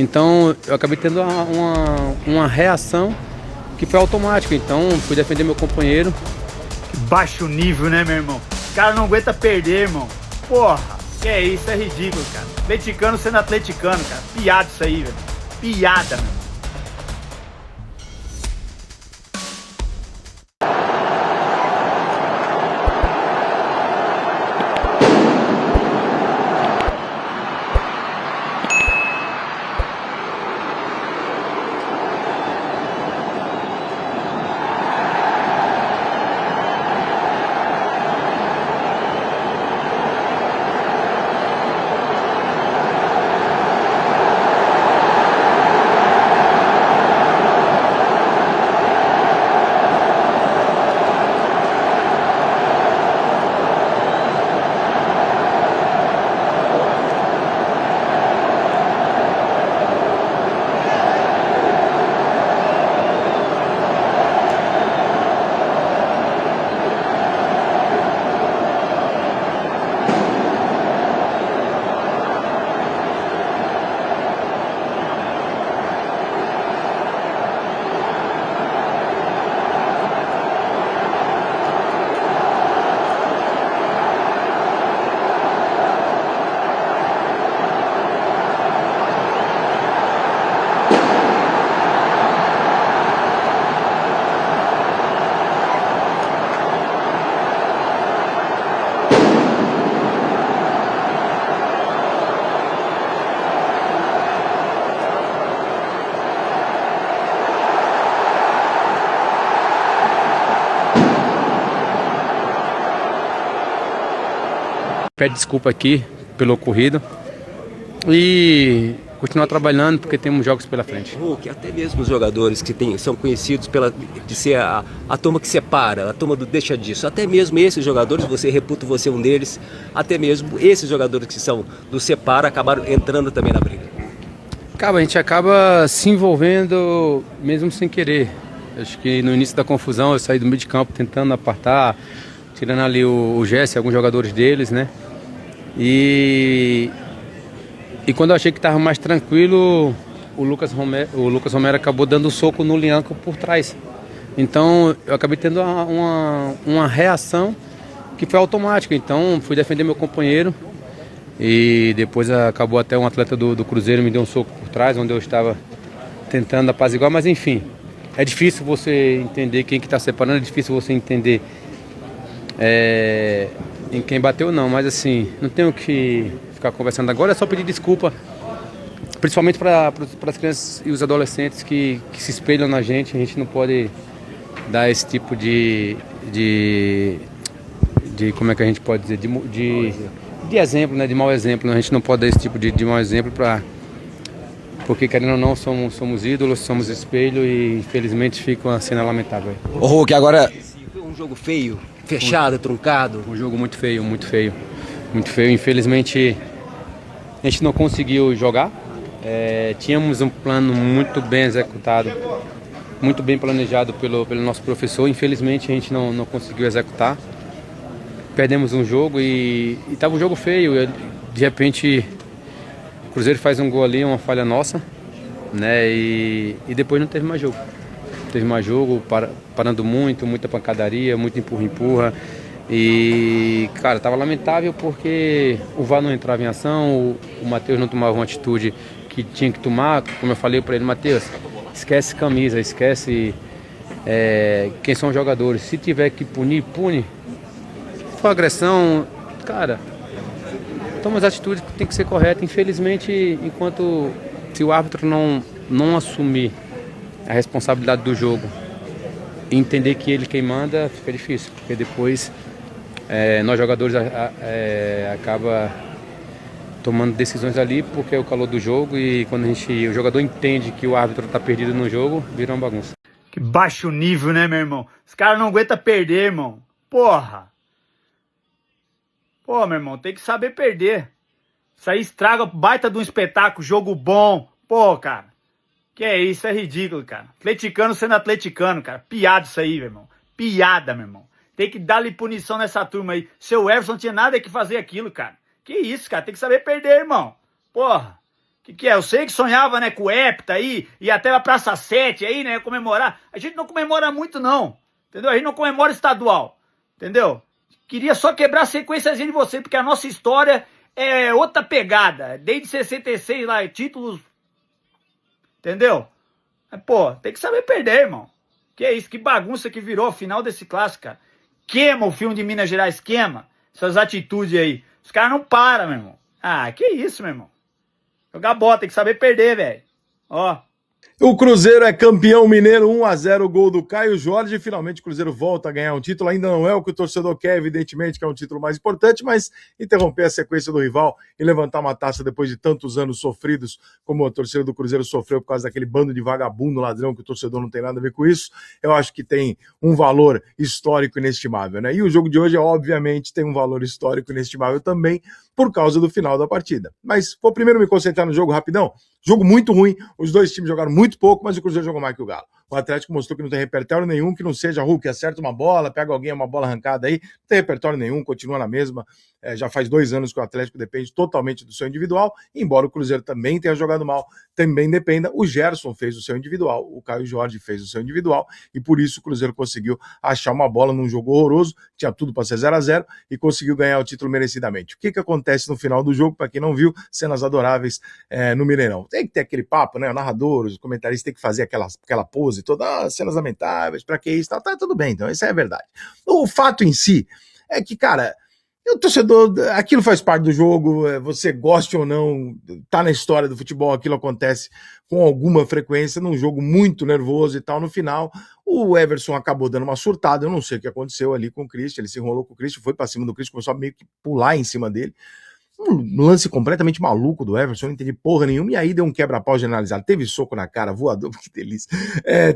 Então eu acabei tendo uma reação que foi automática. Então fui defender meu companheiro. Baixo nível, né, meu irmão? Os caras não aguentam perder, irmão. Porra, que é isso, é ridículo, cara. Atleticano sendo atleticano, cara. Piada isso aí, velho. Piada, meu. Pede desculpa aqui pelo ocorrido e continuar trabalhando porque temos jogos pela frente. Hulk, até mesmo os jogadores que são conhecidos de ser a turma que separa, a turma do deixa disso, até mesmo esses jogadores, você reputa você um deles, até mesmo esses jogadores que são do separa acabaram entrando também na briga. A gente acaba se envolvendo mesmo sem querer. Acho que no início da confusão eu saí do meio de campo tentando apartar, tirando ali o Jesse, alguns jogadores deles, né? E quando eu achei que estava mais tranquilo, o Lucas Romero acabou dando um soco no Lianco por trás. Então eu acabei tendo uma reação que foi automática. Então fui defender meu companheiro e depois acabou até um atleta do Cruzeiro me deu um soco por trás, onde eu estava tentando apaziguar. Mas enfim, é difícil você entender quem que está separando, é difícil você entender em quem bateu não, mas assim, não tenho que ficar conversando agora, é só pedir desculpa, principalmente para as crianças e os adolescentes que se espelham na gente. A gente não pode dar esse tipo de como é que a gente pode dizer, de exemplo, né, de mau exemplo, né? A gente não pode dar esse tipo de mau exemplo porque querendo ou não somos ídolos, somos espelho e infelizmente fica uma cena lamentável. Ô Hulk, agora foi um jogo feio, fechado, truncado. Um jogo muito feio, muito feio, muito feio. Infelizmente a gente não conseguiu jogar. Tínhamos um plano muito bem executado, muito bem planejado pelo nosso professor. Infelizmente a gente não conseguiu executar. Perdemos um jogo e estava um jogo feio. De repente o Cruzeiro faz um gol ali, uma falha nossa, né? E depois não teve mais jogo. Teve mais jogo, parando muita pancadaria, muito empurra. E, cara, tava lamentável porque o VAR não entrava em ação, o Matheus não tomava uma atitude que tinha que tomar. Como eu falei para ele, Matheus, esquece camisa, esquece quem são os jogadores. Se tiver que punir, pune. Se for agressão, cara, toma as atitudes que tem que ser corretas. Infelizmente, se o árbitro não assumir a responsabilidade do jogo e entender que ele quem manda, fica difícil, porque depois nós jogadores acaba tomando decisões ali porque é o calor do jogo, e quando o jogador entende que o árbitro está perdido no jogo, vira uma bagunça. Que baixo nível, né, meu irmão? Os caras não aguentam perder, irmão. Porra! Pô, meu irmão, tem que saber perder. Isso aí estraga baita de um espetáculo, jogo bom. Pô, cara. Que é isso, é ridículo, cara. Atleticano sendo atleticano, cara. Piada isso aí, meu irmão. Piada, meu irmão. Tem que dar-lhe punição nessa turma aí. Seu Everson não tinha nada que fazer aquilo, cara. Que isso, cara. Tem que saber perder, irmão. Porra. Que é? Eu sei que sonhava, né, com o Hepta aí, e até a Praça 7 aí, né, comemorar. A gente não comemora muito, não. Entendeu? A gente não comemora estadual. Entendeu? Queria só quebrar a sequenciazinha de você, porque a nossa história é outra pegada. Desde 66 lá, títulos. Entendeu? Pô, tem que saber perder, irmão. Que é isso, que bagunça que virou a final desse clássico, cara. Queima o filme de Minas Gerais, queima. Essas atitudes aí. Os caras não param, meu irmão. Ah, que isso, meu irmão. Jogar bola, tem que saber perder, velho. Ó. O Cruzeiro é campeão mineiro, 1-0, gol do Caio Jorge. Finalmente o Cruzeiro volta a ganhar um título. Ainda não é o que o torcedor quer, evidentemente, que é um título mais importante, mas interromper a sequência do rival e levantar uma taça depois de tantos anos sofridos, como a torcida do Cruzeiro sofreu por causa daquele bando de vagabundo ladrão, que o torcedor não tem nada a ver com isso, eu acho que tem um valor histórico inestimável, né? E o jogo de hoje, obviamente, tem um valor histórico inestimável também, por causa do final da partida. Mas vou primeiro me concentrar no jogo rapidão. Jogo muito ruim, os dois times jogaram muito pouco, mas o Cruzeiro jogou mais que o Galo. O Atlético mostrou que não tem repertório nenhum, que não seja Hulk, acerta uma bola, pega alguém, uma bola arrancada aí, não tem repertório nenhum, continua na mesma. Já faz 2 anos que o Atlético depende totalmente do seu individual, embora o Cruzeiro também tenha jogado mal, também dependa. O Gerson fez o seu individual, o Caio Jorge fez o seu individual, e por isso o Cruzeiro conseguiu achar uma bola num jogo horroroso, tinha tudo para ser 0-0, e conseguiu ganhar o título merecidamente. O que acontece no final do jogo, para quem não viu, cenas adoráveis no Mineirão. Tem que ter aquele papo, né? O narrador, os comentaristas têm que fazer aquela pose toda, cenas lamentáveis, pra que isso, tá tudo bem, então, isso é verdade. O fato em si é que, cara, o torcedor, aquilo faz parte do jogo, você goste ou não, tá na história do futebol, aquilo acontece com alguma frequência, num jogo muito nervoso e tal. No final, o Everson acabou dando uma surtada, eu não sei o que aconteceu ali com o Christian, ele se enrolou com o Christian, foi pra cima do Christian, começou a meio que pular em cima dele. Um lance completamente maluco do Everson, não entendi porra nenhuma, e aí deu um quebra-pau generalizado. Teve soco na cara, voador, que delícia.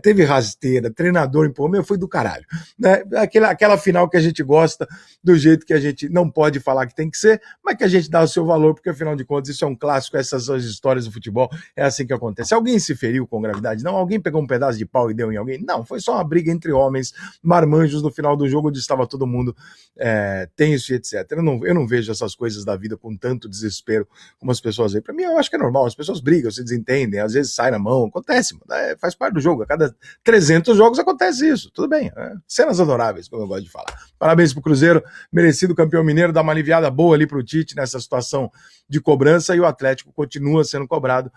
Teve rasteira, treinador empurrou, foi do caralho. Né? Aquela final que a gente gosta, do jeito que a gente não pode falar que tem que ser, mas que a gente dá o seu valor, porque afinal de contas isso é um clássico, essas são as histórias do futebol, é assim que acontece. Alguém se feriu com gravidade? Não. Alguém pegou um pedaço de pau e deu em alguém? Não, foi só uma briga entre homens, marmanjos no final do jogo, onde estava todo mundo tenso e etc. Eu não vejo essas coisas da vida com tanto desespero como as pessoas veem. Pra mim, eu acho que é normal, as pessoas brigam, se desentendem, às vezes sai na mão, acontece, faz parte do jogo, a cada 300 jogos acontece isso, tudo bem, cenas adoráveis, como eu gosto de falar. Parabéns pro Cruzeiro, merecido campeão mineiro, dá uma aliviada boa ali pro Tite nessa situação de cobrança, e o Atlético continua sendo cobrado,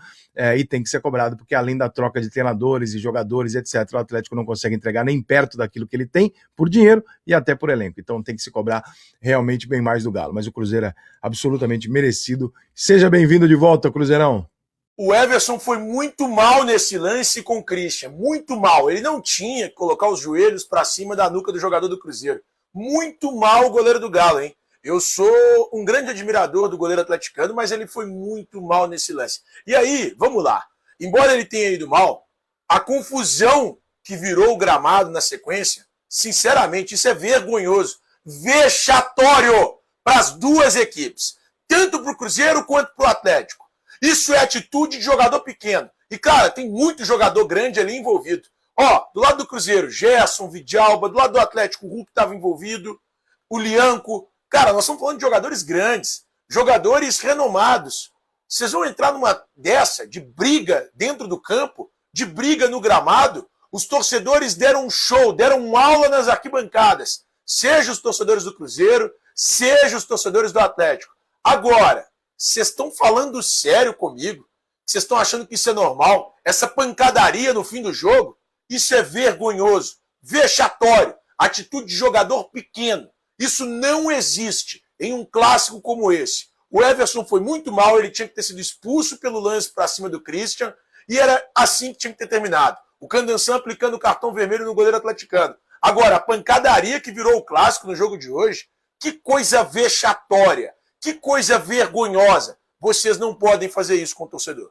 e tem que ser cobrado, porque além da troca de treinadores e jogadores, etc., o Atlético não consegue entregar nem perto daquilo que ele tem, por dinheiro e até por elenco, então tem que se cobrar realmente bem mais do Galo, mas o Cruzeiro é absolutamente merecido. Seja bem-vindo de volta, Cruzeirão. O Everson foi muito mal nesse lance com o Christian, muito mal. Ele não tinha que colocar os joelhos para cima da nuca do jogador do Cruzeiro. Muito mal o goleiro do Galo, hein? Eu sou um grande admirador do goleiro atleticano, mas ele foi muito mal nesse lance. E aí, vamos lá. Embora ele tenha ido mal, a confusão que virou o gramado na sequência, sinceramente, isso é vergonhoso. Vexatório para as duas equipes. Tanto para o Cruzeiro quanto para o Atlético. Isso é atitude de jogador pequeno. E, cara, tem muito jogador grande ali envolvido. Ó, do lado do Cruzeiro, Gerson, Vidalba, do lado do Atlético, o Hulk estava envolvido, o Lianco. Cara, nós estamos falando de jogadores grandes, jogadores renomados. Vocês vão entrar numa dessa, de briga dentro do campo, de briga no gramado. Os torcedores deram um show, deram aula nas arquibancadas. Seja os torcedores do Cruzeiro, seja os torcedores do Atlético. Agora, vocês estão falando sério comigo? Vocês estão achando que isso é normal? Essa pancadaria no fim do jogo? Isso é vergonhoso, vexatório, atitude de jogador pequeno. Isso não existe em um clássico como esse. O Everson foi muito mal, ele tinha que ter sido expulso pelo lance para cima do Christian, e era assim que tinha que ter terminado. O Candançan aplicando o cartão vermelho no goleiro atleticano. Agora, a pancadaria que virou o clássico no jogo de hoje, que coisa vexatória, que coisa vergonhosa. Vocês não podem fazer isso com o torcedor.